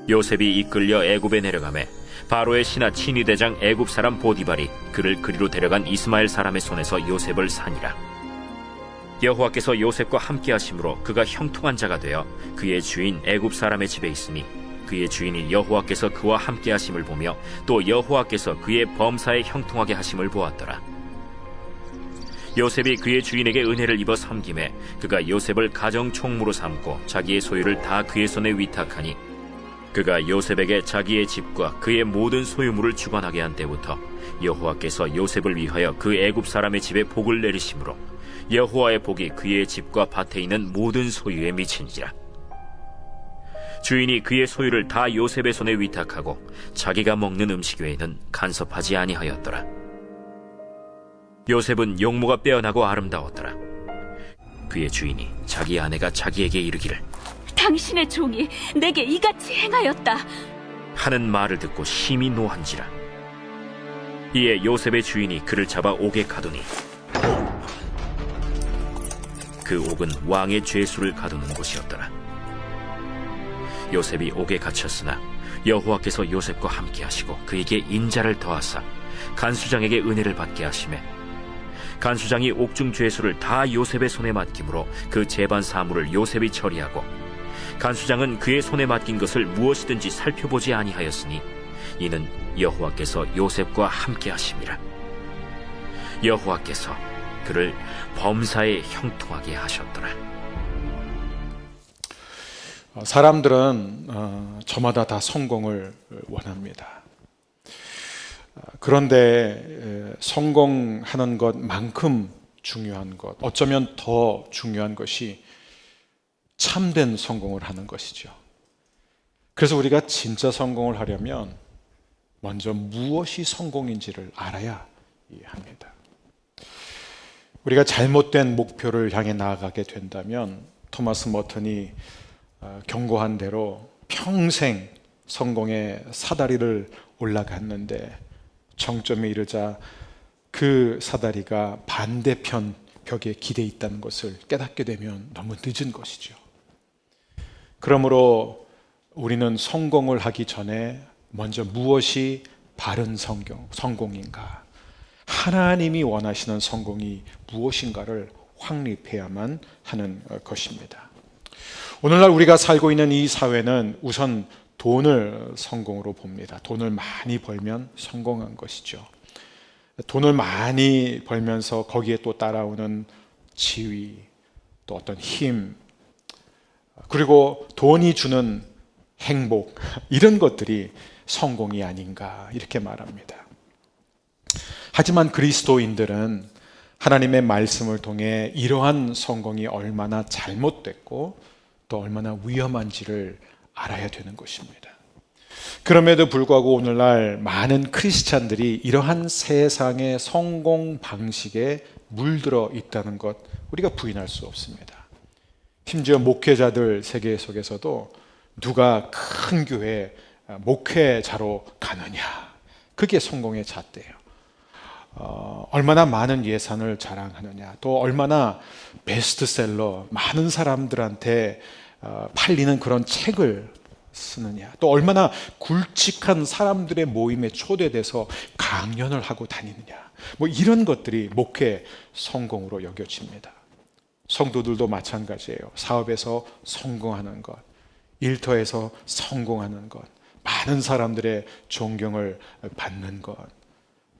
요셉이 이끌려 애굽에 내려가매 바로의 신하 친위 대장 애굽 사람 보디발이 그를 그리로 데려간 이스마엘 사람의 손에서 요셉을 산이라. 여호와께서 요셉과 함께 하심으로 그가 형통한 자가 되어 그의 주인 애굽 사람의 집에 있으니 그의 주인이 여호와께서 그와 함께 하심을 보며 또 여호와께서 그의 범사에 형통하게 하심을 보았더라. 요셉이 그의 주인에게 은혜를 입어 섬김에 그가 요셉을 가정 총무로 삼고 자기의 소유를 다 그의 손에 위탁하니 그가 요셉에게 자기의 집과 그의 모든 소유물을 주관하게 한 때부터 여호와께서 요셉을 위하여 그 애굽 사람의 집에 복을 내리심으로 여호와의 복이 그의 집과 밭에 있는 모든 소유에 미치니라. 주인이 그의 소유를 다 요셉의 손에 위탁하고 자기가 먹는 음식 외에는 간섭하지 아니하였더라. 요셉은 용모가 빼어나고 아름다웠더라. 그의 주인이 자기 아내가 자기에게 이르기를 당신의 종이 내게 이같이 행하였다 하는 말을 듣고 심히 노한지라. 이에 요셉의 주인이 그를 잡아 옥에 가두니 그 옥은 왕의 죄수를 가두는 곳이었더라. 요셉이 옥에 갇혔으나 여호와께서 요셉과 함께 하시고 그에게 인자를 더하사 간수장에게 은혜를 받게 하시매 간수장이 옥중 죄수를 다 요셉의 손에 맡김으로 그 재반 사물을 요셉이 처리하고 간수장은 그의 손에 맡긴 것을 무엇이든지 살펴보지 아니하였으니 이는 여호와께서 요셉과 함께 하심이라. 여호와께서 그를 범사에 형통하게 하셨더라. 사람들은 저마다 다 성공을 원합니다. 그런데 성공하는 것만큼 중요한 것, 어쩌면 더 중요한 것이 참된 성공을 하는 것이죠. 그래서 우리가 진짜 성공을 하려면 먼저 무엇이 성공인지를 알아야 합니다. 우리가 잘못된 목표를 향해 나아가게 된다면 토마스 머튼이 경고한 대로 평생 성공의 사다리를 올라갔는데 정점에 이르자 그 사다리가 반대편 벽에 기대 있다는 것을 깨닫게 되면 너무 늦은 것이죠. 그러므로 우리는 성공을 하기 전에 먼저 무엇이 바른 성공인가, 하나님이 원하시는 성공이 무엇인가를 확립해야만 하는 것입니다. 오늘날 우리가 살고 있는 이 사회는 우선 돈을 성공으로 봅니다. 돈을 많이 벌면 성공한 것이죠. 돈을 많이 벌면서 거기에 또 따라오는 지위, 또 어떤 힘, 그리고 돈이 주는 행복, 이런 것들이 성공이 아닌가 이렇게 말합니다. 하지만 그리스도인들은 하나님의 말씀을 통해 이러한 성공이 얼마나 잘못됐고 또 얼마나 위험한지를 알아야 되는 것입니다. 그럼에도 불구하고 오늘날 많은 크리스찬들이 이러한 세상의 성공 방식에 물들어 있다는 것, 우리가 부인할 수 없습니다. 심지어 목회자들 세계 속에서도 누가 큰 교회 목회자로 가느냐, 그게 성공의 잣대예요. 얼마나 많은 예산을 자랑하느냐, 또 얼마나 베스트셀러, 많은 사람들한테 팔리는 그런 책을 쓰느냐, 또 얼마나 굵직한 사람들의 모임에 초대돼서 강연을 하고 다니느냐, 이런 것들이 목회 성공으로 여겨집니다. 성도들도 마찬가지예요. 사업에서 성공하는 것, 일터에서 성공하는 것, 많은 사람들의 존경을 받는 것,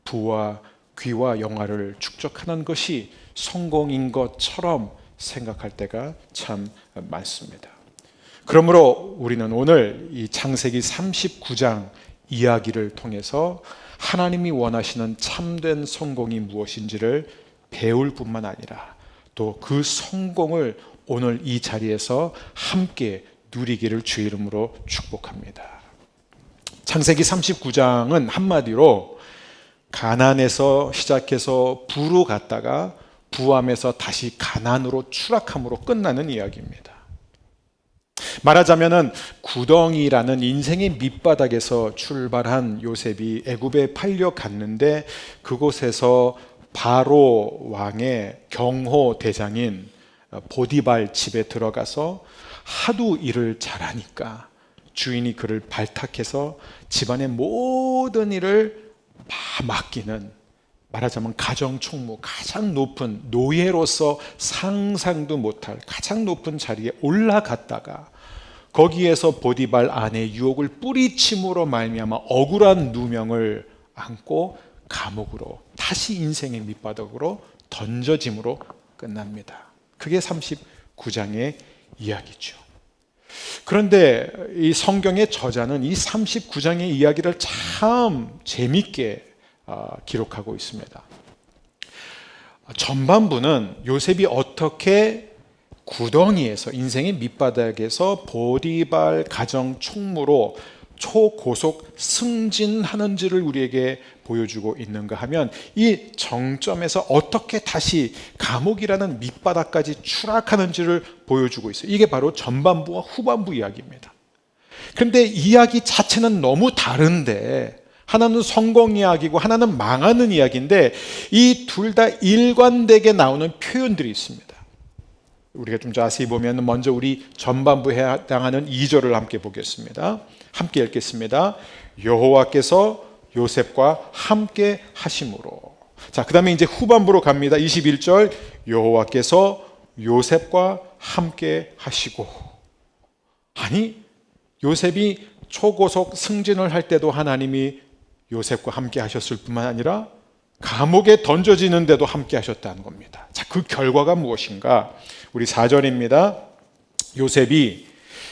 부와 귀와 영화를 축적하는 것이 성공인 것처럼 생각할 때가 참 많습니다. 그러므로 우리는 오늘 이 창세기 39장 이야기를 통해서 하나님이 원하시는 참된 성공이 무엇인지를 배울 뿐만 아니라 또 그 성공을 오늘 이 자리에서 함께 누리기를 주의 이름으로 축복합니다. 창세기 39장은 한마디로 가난에서 시작해서 부로 갔다가 부함에서 다시 가난으로 추락함으로 끝나는 이야기입니다. 말하자면은 구덩이라는 인생의 밑바닥에서 출발한 요셉이 애굽에 팔려갔는데 그곳에서 바로 왕의 경호 대장인 보디발 집에 들어가서 하도 일을 잘하니까 주인이 그를 발탁해서 집안의 모든 일을 다 맡기는, 말하자면 가정 총무, 가장 높은 노예로서 상상도 못할 가장 높은 자리에 올라갔다가 거기에서 보디발 아내의 유혹을 뿌리침으로 말미암아 억울한 누명을 안고 감옥으로, 다시 인생의 밑바닥으로 던져짐으로 끝납니다. 그게 39장의 이야기죠. 그런데 이 성경의 저자는 이 39장의 이야기를 참 재밌게 기록하고 있습니다. 전반부는 요셉이 어떻게 구덩이에서, 인생의 밑바닥에서 보디발 가정 총무로 초고속 승진하는지를 우리에게 보여주고 있는가 하면, 이 정점에서 어떻게 다시 감옥이라는 밑바닥까지 추락하는지를 보여주고 있어요. 이게 바로 전반부와 후반부 이야기입니다. 그런데 이야기 자체는 너무 다른데, 하나는 성공 이야기고 하나는 망하는 이야기인데, 이 둘 다 일관되게 나오는 표현들이 있습니다. 우리가 좀 자세히 보면 먼저 우리 전반부에 해당하는 2절을 함께 보겠습니다. 함께 읽겠습니다. 여호와께서 요셉과 함께 하심으로. 자, 그 다음에 이제 후반부로 갑니다. 21절, 여호와께서 요셉과 함께 하시고. 아니, 요셉이 초고속 승진을 할 때도 하나님이 요셉과 함께 하셨을 뿐만 아니라 감옥에 던져지는데도 함께 하셨다는 겁니다. 자, 그 결과가 무엇인가? 우리 4절입니다. 요셉이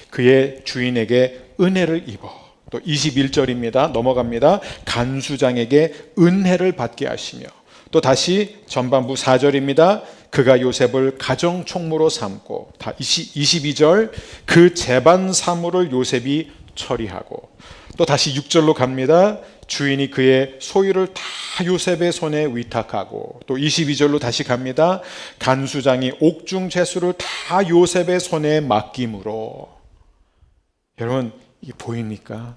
그의 주인에게 은혜를 입어. 또 21절입니다. 넘어갑니다. 간수장에게 은혜를 받게 하시며. 또 다시 전반부 4절입니다. 그가 요셉을 가정 총무로 삼고. 다 22절, 그 재반 사물을 요셉이 처리하고. 또 다시 6절로 갑니다. 주인이 그의 소유를 다 요셉의 손에 위탁하고. 또 22절로 다시 갑니다. 간수장이 옥중 채수를 다 요셉의 손에 맡김으로. 여러분, 이게 보입니까?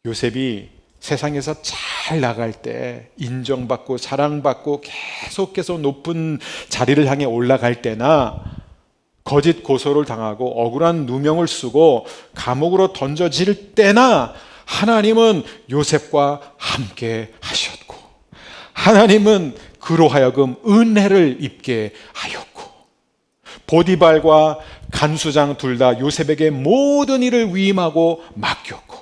요셉이 세상에서 잘 나갈 때, 인정받고 사랑받고 계속해서 높은 자리를 향해 올라갈 때나, 거짓 고소를 당하고 억울한 누명을 쓰고 감옥으로 던져질 때나, 하나님은 요셉과 함께 하셨고, 하나님은 그로 하여금 은혜를 입게 하였고, 보디발과 간수장 둘 다 요셉에게 모든 일을 위임하고 맡겼고,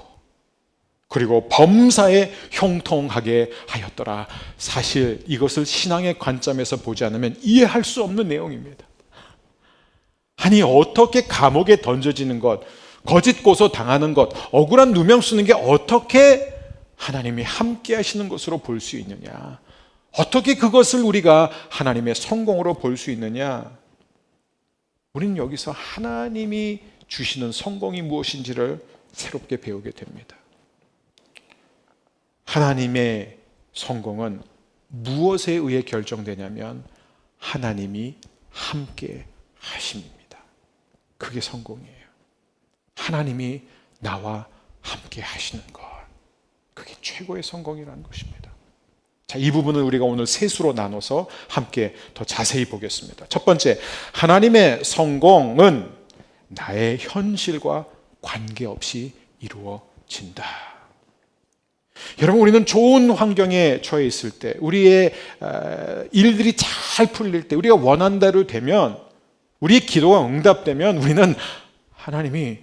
그리고 범사에 형통하게 하였더라. 사실 이것을 신앙의 관점에서 보지 않으면 이해할 수 없는 내용입니다. 아니, 어떻게 감옥에 던져지는 것, 거짓 고소 당하는 것, 억울한 누명 쓰는 게 어떻게 하나님이 함께 하시는 것으로 볼 수 있느냐? 어떻게 그것을 우리가 하나님의 성공으로 볼 수 있느냐? 우리는 여기서 하나님이 주시는 성공이 무엇인지를 새롭게 배우게 됩니다. 하나님의 성공은 무엇에 의해 결정되냐면 하나님이 함께 하심입니다. 그게 성공이에요. 하나님이 나와 함께 하시는 것, 그게 최고의 성공이라는 것입니다. 자, 이 부분을 우리가 오늘 세 수로 나눠서 함께 더 자세히 보겠습니다. 첫 번째, 하나님의 성공은 나의 현실과 관계없이 이루어진다. 여러분, 우리는 좋은 환경에 처해 있을 때, 우리의 일들이 잘 풀릴 때, 우리가 원한 대로 되면, 우리의 기도가 응답되면 우리는 하나님이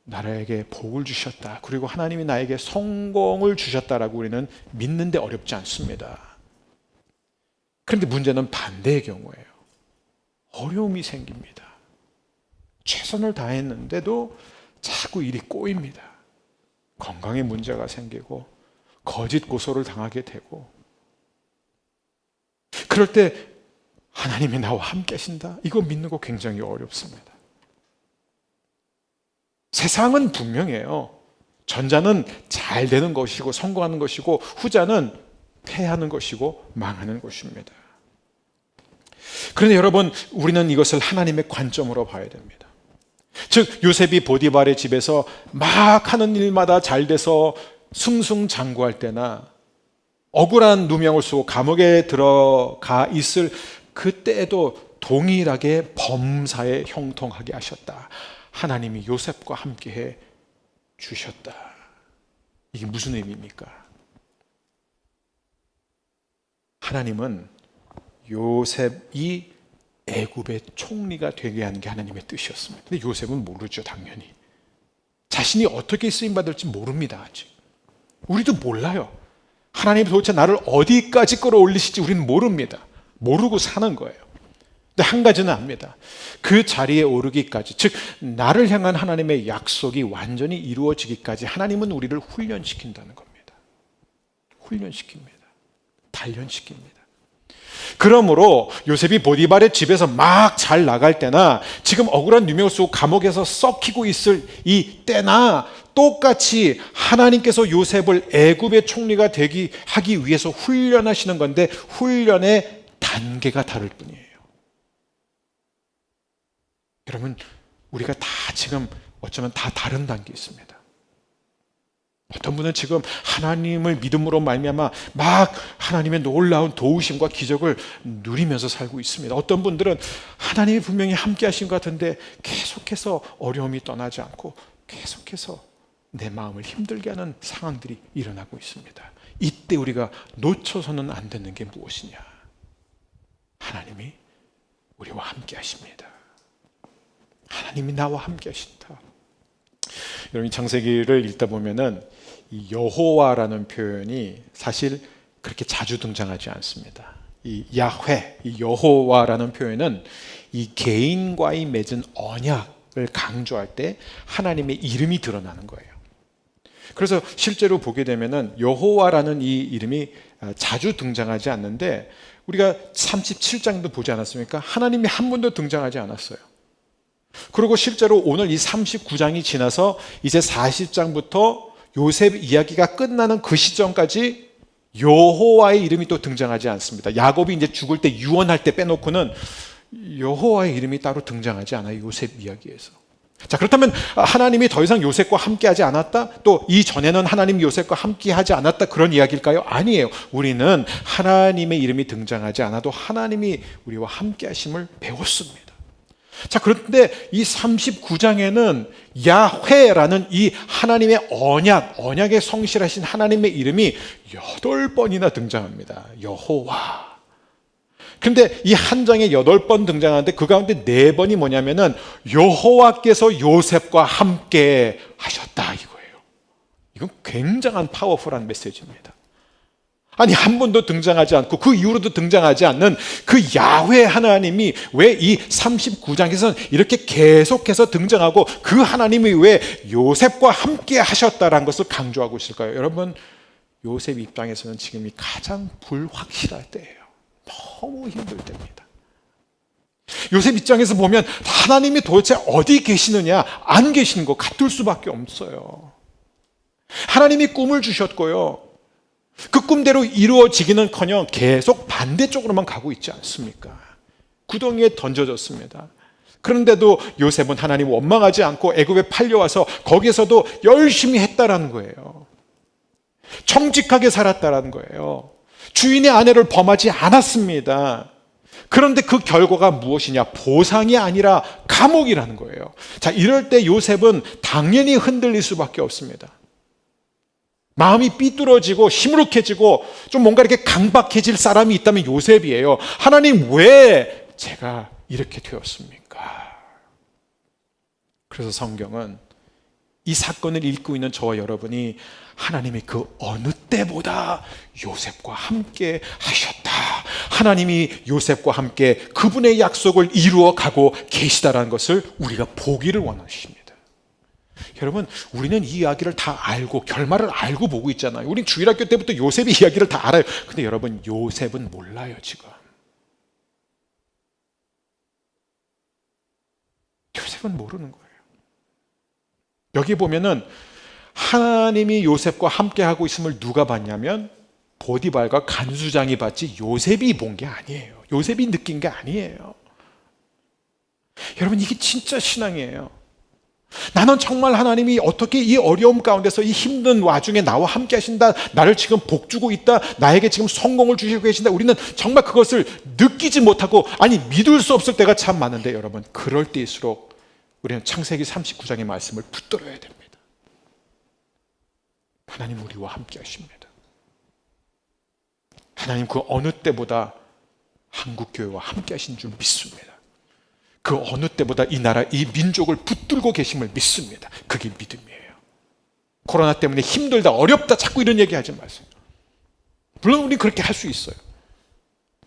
나에게 복을 주셨다, 그리고 하나님이 나에게 성공을 주셨다라고 우리는 믿는데 어렵지 않습니다. 그런데 문제는 반대의 경우예요. 어려움이 생깁니다. 최선을 다했는데도 자꾸 일이 꼬입니다. 건강에 문제가 생기고 거짓 고소를 당하게 되고, 그럴 때 하나님이 나와 함께 하신다, 이거 믿는 거 굉장히 어렵습니다. 세상은 분명해요. 전자는 잘 되는 것이고 성공하는 것이고, 후자는 패하는 것이고 망하는 것입니다. 그런데 여러분, 우리는 이것을 하나님의 관점으로 봐야 됩니다. 즉, 요셉이 보디발의 집에서 막 하는 일마다 잘 돼서 승승장구할 때나, 억울한 누명을 쓰고 감옥에 들어가 있을 그때에도 동일하게 범사에 형통하게 하셨다. 하나님이 요셉과 함께해 주셨다. 이게 무슨 의미입니까? 하나님은 요셉이 애굽의 총리가 되게 하는 게 하나님의 뜻이었습니다. 근데 요셉은 모르죠, 당연히. 자신이 어떻게 쓰임받을지 모릅니다, 아직. 우리도 몰라요. 하나님이 도대체 나를 어디까지 끌어올리실지 우리는 모릅니다. 모르고 사는 거예요. 근데 한 가지는 압니다. 그 자리에 오르기까지, 즉 나를 향한 하나님의 약속이 완전히 이루어지기까지 하나님은 우리를 훈련시킨다는 겁니다. 훈련시킵니다. 단련시킵니다. 그러므로 요셉이 보디발의 집에서 막 잘 나갈 때나 지금 억울한 누명을 쓰고 감옥에서 썩히고 있을 이 때나 똑같이 하나님께서 요셉을 애굽의 총리가 하기 위해서 훈련하시는 건데 훈련의 단계가 다를 뿐이에요. 여러분, 우리가 다 지금 어쩌면 다 다른 단계에 있습니다. 어떤 분은 지금 하나님을 믿음으로 말미암아 막 하나님의 놀라운 도우심과 기적을 누리면서 살고 있습니다. 어떤 분들은 하나님이 분명히 함께 하신 것 같은데 계속해서 어려움이 떠나지 않고 계속해서 내 마음을 힘들게 하는 상황들이 일어나고 있습니다. 이때 우리가 놓쳐서는 안 되는 게 무엇이냐? 하나님이 우리와 함께 하십니다. 하나님이 나와 함께 하신다. 여러분, 창세기를 읽다 보면은 이 여호와라는 표현이 사실 그렇게 자주 등장하지 않습니다. 이 야훼, 이 여호와라는 표현은 이 개인과의 맺은 언약을 강조할 때 하나님의 이름이 드러나는 거예요. 그래서 실제로 보게 되면은 여호와라는 이 이름이 자주 등장하지 않는데 우리가 37장도 보지 않았습니까? 하나님이 한 번도 등장하지 않았어요. 그리고 실제로 오늘 이 39장이 지나서 이제 40장부터 요셉 이야기가 끝나는 그 시점까지 여호와의 이름이 또 등장하지 않습니다. 야곱이 이제 죽을 때 유언할 때 빼놓고는 여호와의 이름이 따로 등장하지 않아요, 요셉 이야기에서. 자, 그렇다면 하나님이 더 이상 요셉과 함께하지 않았다? 또 이전에는 하나님이 요셉과 함께하지 않았다, 그런 이야기일까요? 아니에요. 우리는 하나님의 이름이 등장하지 않아도 하나님이 우리와 함께하심을 배웠습니다. 자, 그런데 이 39장에는 야훼라는 이 하나님의 언약의 성실하신 하나님의 이름이 8번이나 등장합니다. 여호와. 그런데 이 한 장에 8번 등장하는데 그 가운데 4번이 뭐냐면은 여호와께서 요셉과 함께 하셨다, 이거예요. 이건 굉장한 파워풀한 메시지입니다. 아니, 한 번도 등장하지 않고 그 이후로도 등장하지 않는 그 야훼 하나님이 왜 이 39장에서는 이렇게 계속해서 등장하고 그 하나님이 왜 요셉과 함께 하셨다라는 것을 강조하고 있을까요? 여러분, 요셉 입장에서는 지금이 가장 불확실할 때예요. 너무 힘들 때입니다. 요셉 입장에서 보면 하나님이 도대체 어디 계시느냐, 안 계시는 것 같을 수밖에 없어요. 하나님이 꿈을 주셨고요, 그 꿈대로 이루어지기는커녕 계속 반대쪽으로만 가고 있지 않습니까? 구덩이에 던져졌습니다. 그런데도 요셉은 하나님 원망하지 않고 애굽에 팔려와서 거기에서도 열심히 했다라는 거예요. 정직하게 살았다라는 거예요. 주인의 아내를 범하지 않았습니다. 그런데 그 결과가 무엇이냐? 보상이 아니라 감옥이라는 거예요. 자, 이럴 때 요셉은 당연히 흔들릴 수밖에 없습니다. 마음이 삐뚤어지고 시무룩해지고 좀 뭔가 이렇게 강박해질 사람이 있다면 요셉이에요. 하나님, 왜 제가 이렇게 되었습니까? 그래서 성경은 이 사건을 읽고 있는 저와 여러분이 하나님이 그 어느 때보다 요셉과 함께 하셨다, 하나님이 요셉과 함께 그분의 약속을 이루어 가고 계시다라는 것을 우리가 보기를 원하십니다. 여러분, 우리는 이 이야기를 다 알고 결말을 알고 보고 있잖아요. 우린 주일학교 때부터 요셉의 이야기를 다 알아요. 근데 여러분, 요셉은 몰라요. 지금 요셉은 모르는 거예요. 여기 보면은 하나님이 요셉과 함께 하고 있음을 누가 봤냐면 보디발과 간수장이 봤지 요셉이 본 게 아니에요. 요셉이 느낀 게 아니에요. 여러분, 이게 진짜 신앙이에요. 나는 정말 하나님이 어떻게 이 어려움 가운데서 이 힘든 와중에 나와 함께 하신다, 나를 지금 복주고 있다, 나에게 지금 성공을 주시고 계신다, 우리는 정말 그것을 느끼지 못하고, 아니 믿을 수 없을 때가 참 많은데 여러분, 그럴 때일수록 우리는 창세기 39장의 말씀을 붙들어야 됩니다. 하나님 우리와 함께 하십니다. 하나님 그 어느 때보다 한국교회와 함께 하신 줄 믿습니다. 그 어느 때보다 이 나라, 이 민족을 붙들고 계심을 믿습니다. 그게 믿음이에요. 코로나 때문에 힘들다, 어렵다 자꾸 이런 얘기 하지 마세요. 물론 우리 그렇게 할 수 있어요.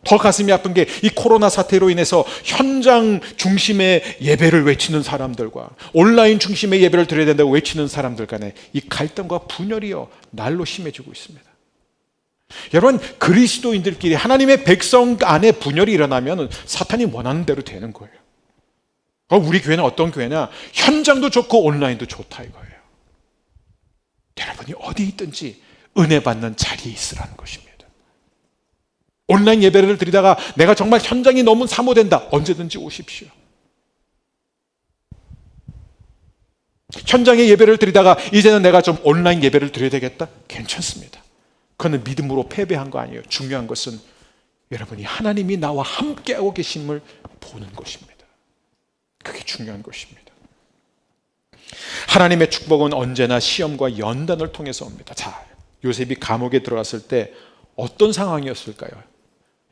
더 가슴이 아픈 게 이 코로나 사태로 인해서 현장 중심의 예배를 외치는 사람들과 온라인 중심의 예배를 드려야 된다고 외치는 사람들 간에 이 갈등과 분열이요 날로 심해지고 있습니다. 여러분, 그리스도인들끼리 하나님의 백성 안에 분열이 일어나면 사탄이 원하는 대로 되는 거예요. 우리 교회는 어떤 교회냐? 현장도 좋고 온라인도 좋다 이거예요. 여러분이 어디 있든지 은혜 받는 자리에 있으라는 것입니다. 온라인 예배를 드리다가 내가 정말 현장이 너무 사모된다, 언제든지 오십시오. 현장의 예배를 드리다가 이제는 내가 좀 온라인 예배를 드려야 되겠다, 괜찮습니다. 그거는 믿음으로 패배한 거 아니에요. 중요한 것은 여러분이 하나님이 나와 함께하고 계심을 보는 것입니다. 그게 중요한 것입니다. 하나님의 축복은 언제나 시험과 연단을 통해서 옵니다. 자, 요셉이 감옥에 들어갔을 때 어떤 상황이었을까요?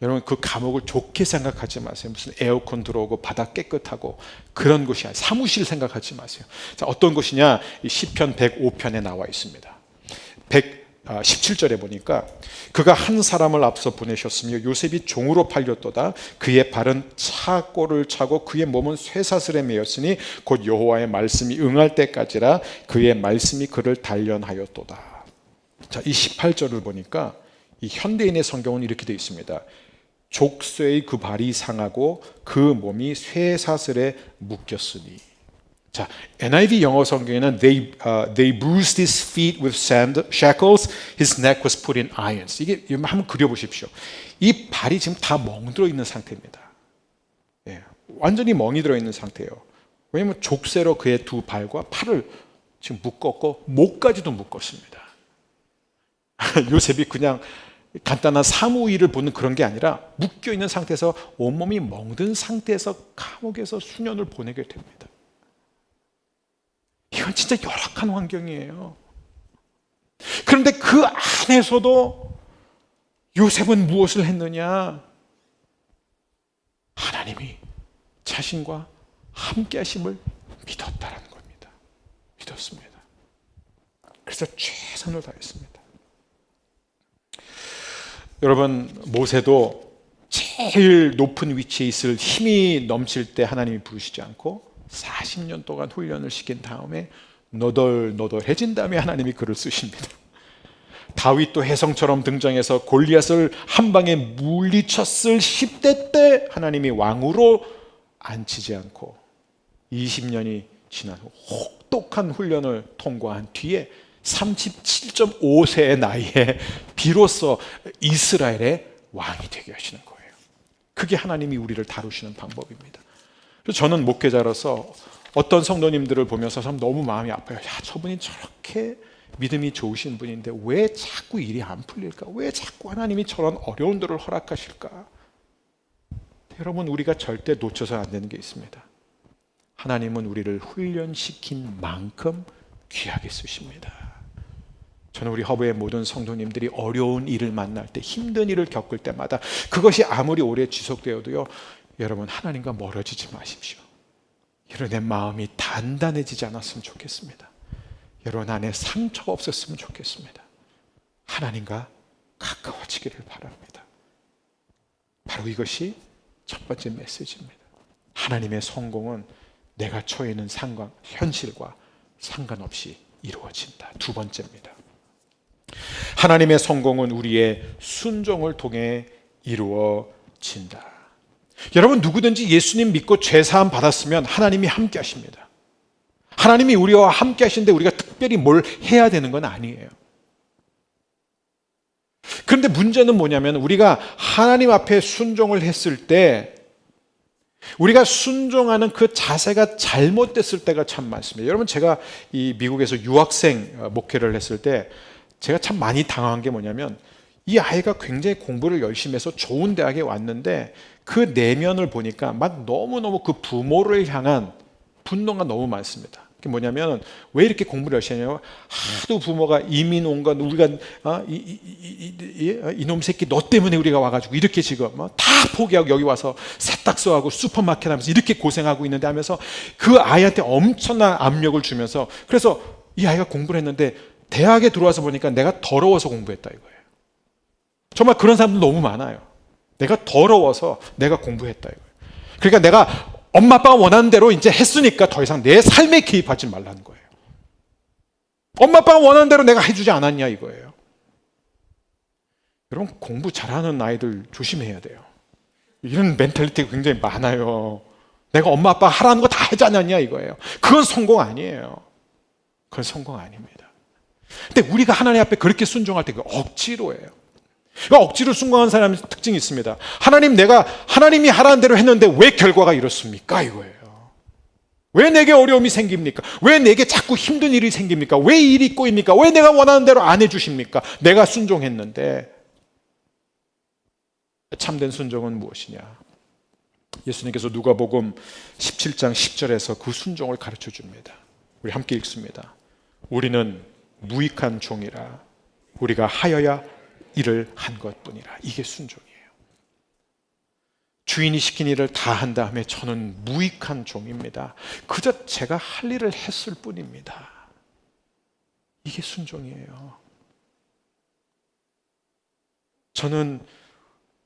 여러분, 그 감옥을 좋게 생각하지 마세요. 무슨 에어컨 들어오고 바닥 깨끗하고 그런 곳이 아니에요. 사무실 생각하지 마세요. 자, 어떤 곳이냐? 이 시편 105편에 나와 있습니다. 17절에 보니까 그가 한 사람을 앞서 보내셨으며 요셉이 종으로 팔렸도다. 그의 발은 차골을 차고 그의 몸은 쇠사슬에 매였으니 곧 여호와의 말씀이 응할 때까지라 그의 말씀이 그를 단련하였도다. 자, 이 18절을 보니까 이 현대인의 성경은 이렇게 되어 있습니다. 족쇄의 그 발이 상하고 그 몸이 쇠사슬에 묶였으니. 자, NIV 영어 성경에는 they bruised his feet with shackles, his neck was put in irons. 이게 한번 그려보십시오. 이 발이 지금 다 멍들어 있는 상태입니다. 예, 완전히 멍이 들어 있는 상태예요. 왜냐하면 족쇄로 그의 두 발과 팔을 지금 묶었고 목까지도 묶었습니다. 요셉이 그냥 간단한 사무일을 보는 그런 게 아니라 묶여있는 상태에서 온몸이 멍든 상태에서 감옥에서 수년을 보내게 됩니다. 이건 진짜 열악한 환경이에요. 그런데 그 안에서도 요셉은 무엇을 했느냐? 하나님이 자신과 함께 하심을 믿었다라는 겁니다. 믿었습니다. 그래서 최선을 다했습니다. 여러분, 모세도 제일 높은 위치에 있을 힘이 넘칠 때 하나님이 부르시지 않고 40년 동안 훈련을 시킨 다음에 너덜너덜해진 다음에 하나님이 그를 쓰십니다. 다윗도 혜성처럼 등장해서 골리앗을 한 방에 물리쳤을 10대 때 하나님이 왕으로 앉히지 않고 20년이 지난 후 혹독한 훈련을 통과한 뒤에 37.5세의 나이에 비로소 이스라엘의 왕이 되게 하시는 거예요. 그게 하나님이 우리를 다루시는 방법입니다. 그래서 저는 목회자로서 어떤 성도님들을 보면서 참 너무 마음이 아파요. 야, 저분이 저렇게 믿음이 좋으신 분인데 왜 자꾸 일이 안 풀릴까? 왜 자꾸 하나님이 저런 어려운 일을 허락하실까? 여러분, 우리가 절대 놓쳐서 안 되는 게 있습니다. 하나님은 우리를 훈련시킨 만큼 귀하게 쓰십니다. 저는 우리 허브의 모든 성도님들이 어려운 일을 만날 때, 힘든 일을 겪을 때마다 그것이 아무리 오래 지속되어도요, 여러분, 하나님과 멀어지지 마십시오. 여러분의 마음이 단단해지지 않았으면 좋겠습니다. 여러분 안에 상처가 없었으면 좋겠습니다. 하나님과 가까워지기를 바랍니다. 바로 이것이 첫 번째 메시지입니다. 하나님의 성공은 내가 처해 있는 현실과 상관없이 이루어진다. 두 번째입니다. 하나님의 성공은 우리의 순종을 통해 이루어진다. 여러분, 누구든지 예수님 믿고 죄사함 받았으면 하나님이 함께 하십니다. 하나님이 우리와 함께 하시는데 우리가 특별히 뭘 해야 되는 건 아니에요. 그런데 문제는 뭐냐면 우리가 하나님 앞에 순종을 했을 때 우리가 순종하는 그 자세가 잘못됐을 때가 참 많습니다. 여러분, 제가 이 미국에서 유학생 목회를 했을 때 제가 참 많이 당황한 게 뭐냐면 이 아이가 굉장히 공부를 열심히 해서 좋은 대학에 왔는데 그 내면을 보니까 막 너무너무 그 부모를 향한 분노가 너무 많습니다. 그게 뭐냐면 왜 이렇게 공부를 하시냐면 하도 부모가 이민 온 건 우리가 이놈 새끼 너 때문에 우리가 와가지고 이렇게 지금 다 포기하고 여기 와서 세탁소하고 슈퍼마켓 하면서 이렇게 고생하고 있는데 하면서 그 아이한테 엄청난 압력을 주면서 그래서 이 아이가 공부를 했는데 대학에 들어와서 보니까 내가 더러워서 공부했다 이거예요. 정말 그런 사람들 너무 많아요. 내가 더러워서 내가 공부했다 이거예요. 그러니까 내가 엄마 아빠가 원하는 대로 이제 했으니까 더 이상 내 삶에 개입하지 말라는 거예요. 엄마 아빠가 원하는 대로 내가 해주지 않았냐 이거예요. 여러분 공부 잘하는 아이들 조심해야 돼요. 이런 멘탈리티가 굉장히 많아요. 내가 엄마 아빠가 하라는 거 다 하지 않았냐 이거예요. 그건 성공 아니에요. 그건 성공 아닙니다. 근데 우리가 하나님 앞에 그렇게 순종할 때 그 억지로예요. 억지로 순종하는 사람의 특징이 있습니다. 하나님이 하라는 대로 했는데 왜 결과가 이렇습니까? 이거예요. 왜 내게 어려움이 생깁니까? 왜 내게 자꾸 힘든 일이 생깁니까? 왜 일이 꼬입니까? 왜 내가 원하는 대로 안 해주십니까? 내가 순종했는데. 참된 순종은 무엇이냐? 예수님께서 누가복음 17장 10절에서 그 순종을 가르쳐 줍니다. 우리 함께 읽습니다. 우리는 무익한 종이라 우리가 하여야 일을 한 것뿐이라. 이게 순종이에요. 주인이 시킨 일을 다 한 다음에 저는 무익한 종입니다. 그저 제가 할 일을 했을 뿐입니다. 이게 순종이에요. 저는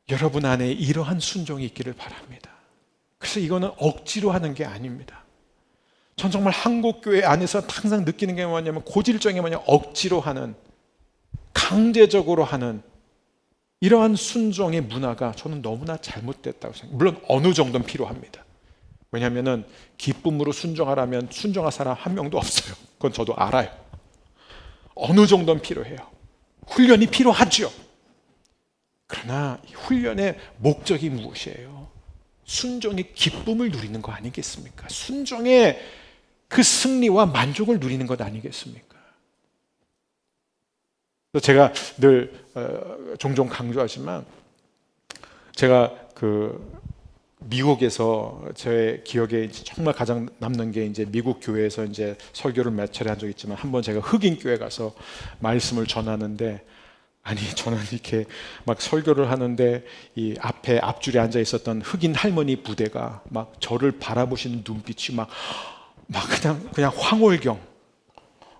여러분 안에 이러한 순종이 있기를 바랍니다. 그래서 이거는 억지로 하는 게 아닙니다. 전 정말 한국교회 안에서 항상 느끼는 게 뭐냐면 고질적인 뭐냐 억지로 하는 강제적으로 하는 이러한 순종의 문화가 저는 너무나 잘못됐다고 생각해요. 물론 어느 정도는 필요합니다. 왜냐하면 기쁨으로 순종하라면 순종할 사람 한 명도 없어요. 그건 저도 알아요. 어느 정도는 필요해요. 훈련이 필요하죠. 그러나 훈련의 목적이 무엇이에요? 순종의 기쁨을 누리는 거 아니겠습니까? 순종의 그 승리와 만족을 누리는 것 아니겠습니까? 제가 늘 종종 강조하지만 제가 미국에서 제 기억에 정말 가장 남는 게 이제 미국 교회에서 이제 설교를 몇 차례 한 적이 있지만 한번 제가 흑인 교회 가서 말씀을 전하는데 아니 저는 이렇게 막 설교를 하는데 이 앞에 앞줄에 앉아 있었던 흑인 할머니 부대가 막 저를 바라보시는 눈빛이 막 그냥 황홀경.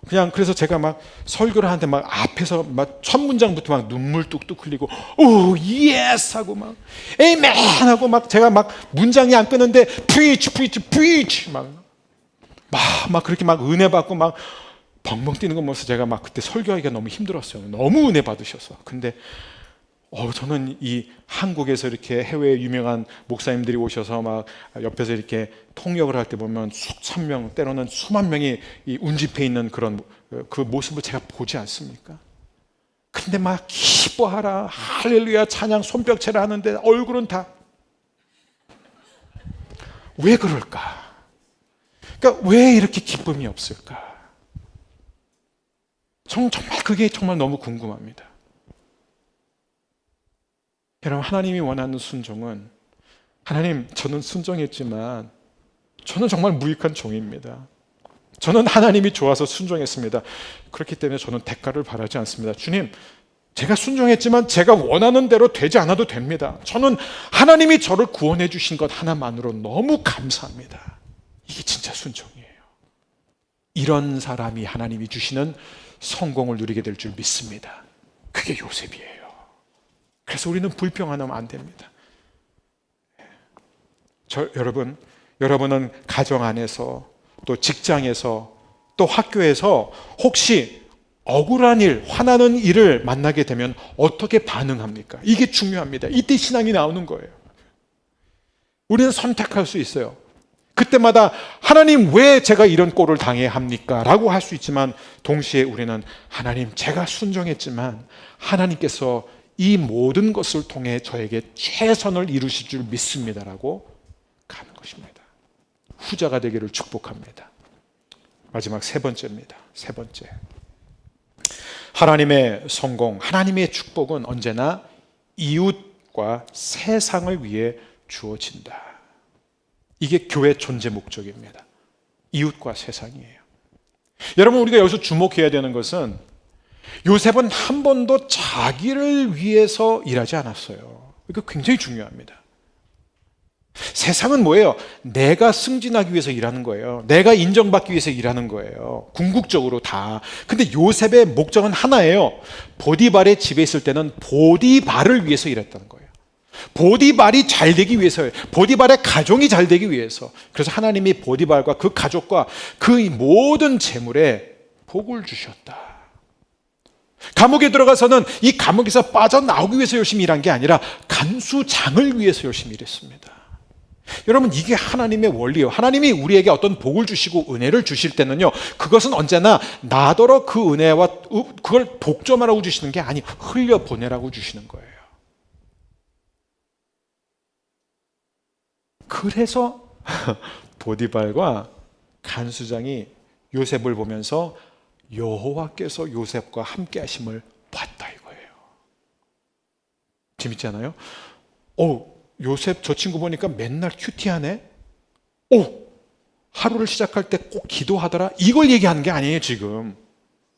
그냥 그래서 제가 막 설교를 하는데 막 앞에서 막 첫 문장부터 막 눈물 뚝뚝 흘리고 오 예스 하고 막 에이멘 하고 막 제가 막 문장이 안 끊는데 preach 막 그렇게 막 은혜 받고 막 벙벙 뛰는 거 보면서 제가 막 그때 설교하기가 너무 힘들었어요. 너무 은혜 받으셔서. 근데 저는 이 한국에서 이렇게 해외에 유명한 목사님들이 오셔서 막 옆에서 이렇게 통역을 할 때 보면 수천 명, 때로는 수만 명이 이 운집해 있는 그런 그 모습을 제가 보지 않습니까? 근데 막 기뻐하라, 할렐루야, 찬양, 손뼉체를 하는데 얼굴은 다 왜 그럴까? 그러니까 왜 이렇게 기쁨이 없을까? 정말 그게 정말 너무 궁금합니다. 여러분 하나님이 원하는 순종은 하나님 저는 순종했지만 저는 정말 무익한 종입니다. 저는 하나님이 좋아서 순종했습니다. 그렇기 때문에 저는 대가를 바라지 않습니다. 주님 제가 순종했지만 제가 원하는 대로 되지 않아도 됩니다. 저는 하나님이 저를 구원해 주신 것 하나만으로 너무 감사합니다. 이게 진짜 순종이에요. 이런 사람이 하나님이 주시는 성공을 누리게 될 줄 믿습니다. 그게 요셉이에요. 그래서 우리는 불평하면 안 됩니다. 여러분은 가정 안에서 또 직장에서 또 학교에서 혹시 억울한 일, 화나는 일을 만나게 되면 어떻게 반응합니까? 이게 중요합니다. 이때 신앙이 나오는 거예요. 우리는 선택할 수 있어요. 그때마다 하나님 왜 제가 이런 꼴을 당해야 합니까? 라고 할 수 있지만 동시에 우리는 하나님 제가 순종했지만 하나님께서 이 모든 것을 통해 저에게 최선을 이루실 줄 믿습니다라고 가는 것입니다. 후자가 되기를 축복합니다. 마지막 세 번째입니다. 세 번째. 하나님의 성공, 하나님의 축복은 언제나 이웃과 세상을 위해 주어진다. 이게 교회 존재 목적입니다. 이웃과 세상이에요. 여러분, 우리가 여기서 주목해야 되는 것은 요셉은 한 번도 자기를 위해서 일하지 않았어요. 이거 굉장히 중요합니다. 세상은 뭐예요? 내가 승진하기 위해서 일하는 거예요. 내가 인정받기 위해서 일하는 거예요. 궁극적으로 다. 근데 요셉의 목적은 하나예요. 보디발의 집에 있을 때는 보디발을 위해서 일했다는 거예요. 보디발이 잘 되기 위해서예요. 보디발의 가정이 잘 되기 위해서. 그래서 하나님이 보디발과 그 가족과 그 모든 재물에 복을 주셨다. 감옥에 들어가서는 이 감옥에서 빠져나오기 위해서 열심히 일한 게 아니라 간수장을 위해서 열심히 일했습니다. 여러분, 이게 하나님의 원리예요. 하나님이 우리에게 어떤 복을 주시고 은혜를 주실 때는요, 그것은 언제나 나더러 그 은혜와 그걸 독점하라고 주시는 게 아니, 흘려보내라고 주시는 거예요. 그래서 보디발과 간수장이 요셉을 보면서 여호와께서 요셉과 함께 하심을 봤다 이거예요. 재밌잖아요. 요셉 저 친구 보니까 맨날 큐티하네. 하루를 시작할 때 꼭 기도하더라. 이걸 얘기하는 게 아니에요. 지금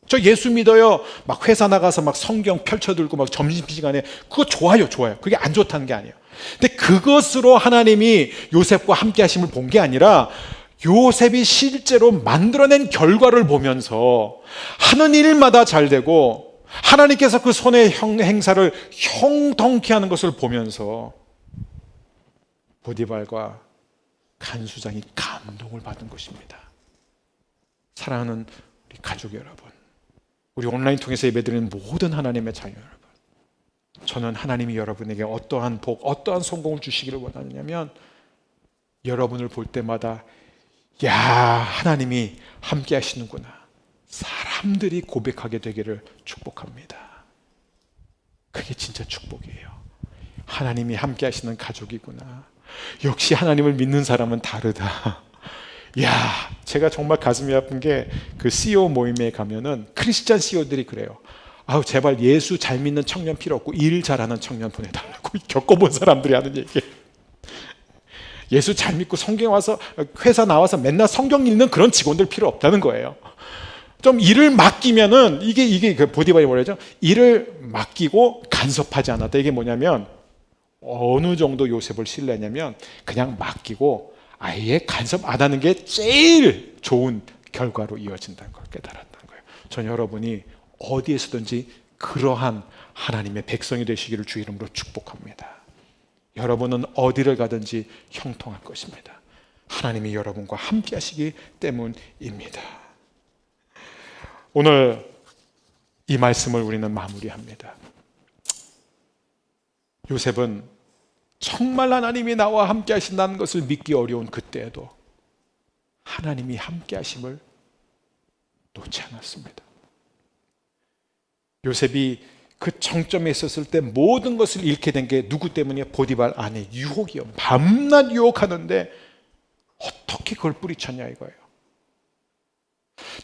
저 예수 믿어요. 막 회사 나가서 막 성경 펼쳐들고 막 점심시간에 그거 좋아요. 그게 안 좋다는 게 아니에요. 근데 그것으로 하나님이 요셉과 함께 하심을 본 게 아니라 요셉이 실제로 만들어낸 결과를 보면서 하는 일마다 잘 되고 하나님께서 그 손의 행사를 형통케 하는 것을 보면서 보디발과 간수장이 감동을 받은 것입니다. 사랑하는 우리 가족 여러분, 우리 온라인 통해서 예배드리는 모든 하나님의 자녀 여러분, 저는 하나님이 여러분에게 어떠한 복, 어떠한 성공을 주시기를 원하느냐면 여러분을 볼 때마다 야, 하나님이 함께 하시는구나, 사람들이 고백하게 되기를 축복합니다. 그게 진짜 축복이에요. 하나님이 함께 하시는 가족이구나. 역시 하나님을 믿는 사람은 다르다. 야, 제가 정말 가슴이 아픈 게 그 CEO 모임에 가면은 크리스찬 CEO들이 그래요. 아우, 제발 예수 잘 믿는 청년 필요 없고 일 잘하는 청년 보내달라고. 겪어본 사람들이 하는 얘기예요. 예수 잘 믿고 성경 와서 회사 나와서 맨날 성경 읽는 그런 직원들 필요 없다는 거예요. 좀 일을 맡기면은 이게 그 보디발이 뭐라죠? 일을 맡기고 간섭하지 않았다. 이게 뭐냐면 어느 정도 요셉을 신뢰냐면 그냥 맡기고 아예 간섭 안 하는 게 제일 좋은 결과로 이어진다는 걸 깨달았다는 거예요. 전 여러분이 어디에서든지 그러한 하나님의 백성이 되시기를 주 이름으로 축복합니다. 여러분은 어디를 가든지 형통할 것입니다. 하나님이 여러분과 함께 하시기 때문입니다. 오늘 이 말씀을 우리는 마무리합니다. 요셉은 정말 하나님이 나와 함께 하신다는 것을 믿기 어려운 그때에도 하나님이 함께 하심을 놓지 않았습니다. 요셉이 그 정점에 있었을 때 모든 것을 잃게 된 게 누구 때문이에요? 보디발 아내 유혹이요. 밤낮 유혹하는데 어떻게 그걸 뿌리쳤냐 이거예요.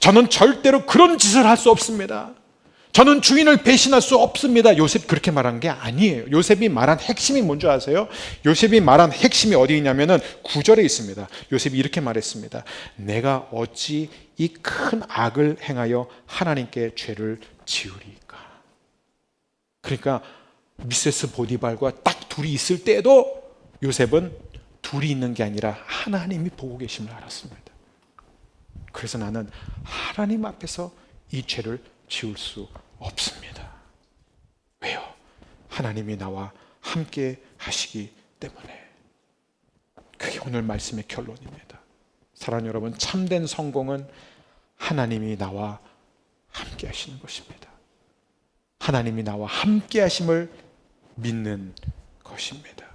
저는 절대로 그런 짓을 할 수 없습니다. 저는 주인을 배신할 수 없습니다. 요셉 그렇게 말한 게 아니에요. 요셉이 말한 핵심이 뭔지 아세요? 요셉이 말한 핵심이 어디 있냐면은 9절에 있습니다. 요셉이 이렇게 말했습니다. 내가 어찌 이 큰 악을 행하여 하나님께 죄를 지으리까. 그러니까 미세스 보디발과 딱 둘이 있을 때에도 요셉은 둘이 있는 게 아니라 하나님이 보고 계심을 알았습니다. 그래서 나는 하나님 앞에서 이 죄를 지울 수 없습니다. 왜요? 하나님이 나와 함께 하시기 때문에. 그게 오늘 말씀의 결론입니다. 사랑하는 여러분, 참된 성공은 하나님이 나와 함께 하시는 것입니다. 하나님이 나와 함께 하심을 믿는 것입니다.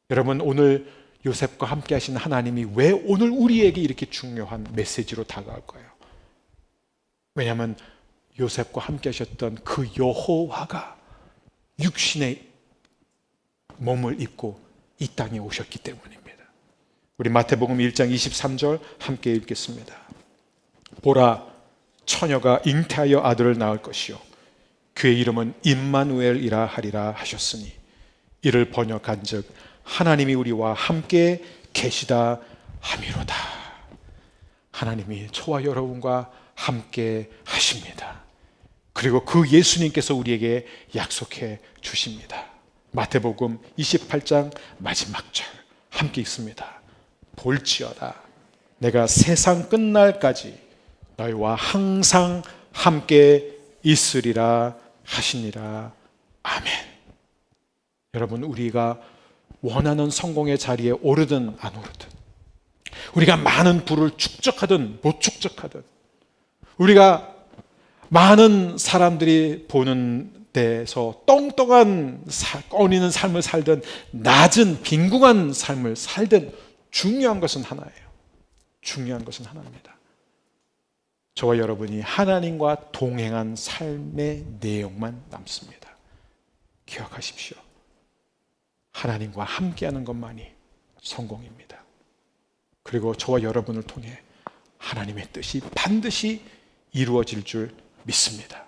여러분, 오늘 요셉과 함께 하신 하나님이 왜 오늘 우리에게 이렇게 중요한 메시지로 다가올까요? 왜냐하면 요셉과 함께 하셨던 그 여호와가 육신의 몸을 입고 이 땅에 오셨기 때문입니다. 우리 마태복음 1장 23절 함께 읽겠습니다. 보라, 처녀가 잉태하여 아들을 낳을 것이요 그의 이름은 임마누엘이라 하리라 하셨으니 이를 번역한즉 하나님이 우리와 함께 계시다 함이로다. 하나님이 저와 여러분과 함께 하십니다. 그리고 그 예수님께서 우리에게 약속해 주십니다. 마태복음 28장 마지막 절 함께 읽습니다. 볼지어다 내가 세상 끝날까지 너희와 항상 함께 있으리라 하시니라. 아멘. 여러분, 우리가 원하는 성공의 자리에 오르든 안 오르든, 우리가 많은 부를 축적하든 못 축적하든, 우리가 많은 사람들이 보는 데서 똥똥한 꺼리는 삶을 살든 낮은 빈궁한 삶을 살든 중요한 것은 하나예요. 중요한 것은 하나입니다. 저와 여러분이 하나님과 동행한 삶의 내용만 남습니다. 기억하십시오. 하나님과 함께하는 것만이 성공입니다. 그리고 저와 여러분을 통해 하나님의 뜻이 반드시 이루어질 줄 믿습니다.